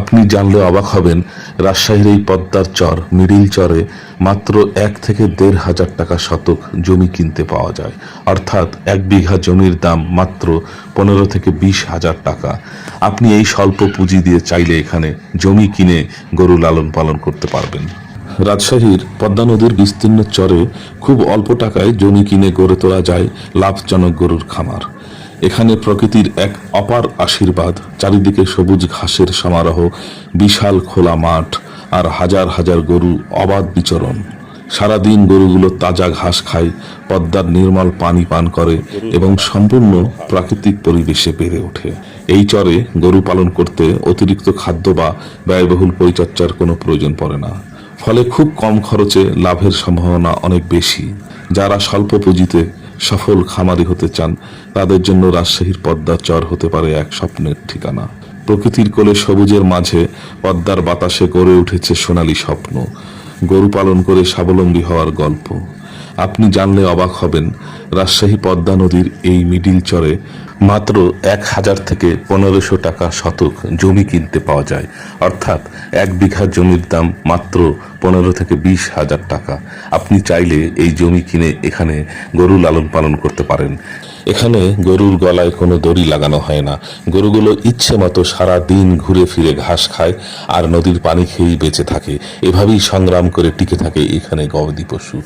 আপনি জানলে অবাক হবেন, রাজশাহীর এই পদ্মার চর মিডিল চরে মাত্র 1 থেকে 1,500 টাকা শতক জমি কিনতে পাওয়া যায়। অর্থাৎ 1 বিঘা জমির দাম মাত্র 15 থেকে 20,000 টাকা। আপনি এই স্বল্প পুঁজি দিয়ে চাইলে এখানে জমি কিনে গরু লালন পালন করতে পারবেন। রাজশাহীর পদ্মা নদীর বিস্তীর্ণ চরে খুব অল্প টাকায় জমি কিনে গড়ে তোলা যায় লাভজনক গরুর খামার। এখানে প্রকৃতির এক অপার আশীর্বাদ, চারিদিকে সবুজ ঘাসের সমারোহ, বিশাল খোলা মাঠ আর হাজার হাজার গরু অবাধ বিচরণ। সারাদিন গরুগুলো তাজা ঘাস খায়, পদ্মার নির্মল পানি পান করে এবং সম্পূর্ণ প্রাকৃতিক পরিবেশে বেড়ে ওঠে। এই চরে গরু পালন করতে অতিরিক্ত খাদ্য বা ব্যয়বহুল পরিচর্যার কোনো প্রয়োজন পড়ে না। ফলে খুব কম খরচে লাভের সম্ভাবনা অনেক বেশি। যারা স্বল্প পুঁজিতে সফল খামারি হতে চান, তাদের জন্য রাজশাহীর পদ্মার চর হতে পারে এক স্বপ্নের ঠিকানা। প্রকৃতির কোলে সবুজের মাঝে পদ্মার বাতাসে গড়ে উঠেছে সোনালী স্বপ্ন, গরু পালন করে স্বাবলম্বী হওয়ার গল্প। আপনি জানলে অবাক হবেন, রাজশাহী পদ্মা নদীর এই মিডিল চরে মাত্র 1,000 থেকে 1500 টাকা শতক জমি কিনতে পাওয়া যায়। অর্থাৎ 1 বিঘা জমির দাম মাত্র 15 থেকে 20,000 টাকা। আপনি চাইলে এই জমি কিনে এখানে গরু লালন পালন করতে পারেন। এখানে গরুর গলায় কোনো দড়ি লাগানো হয় না। গরুগুলো ইচ্ছে মতো সারা দিন ঘুরে ফিরে ঘাস খায় আর নদীর পানি খেয়েই বেঁচে থাকে। এভাবেই সংগ্রাম করে টিকে থাকে এখানে গবাদি পশু।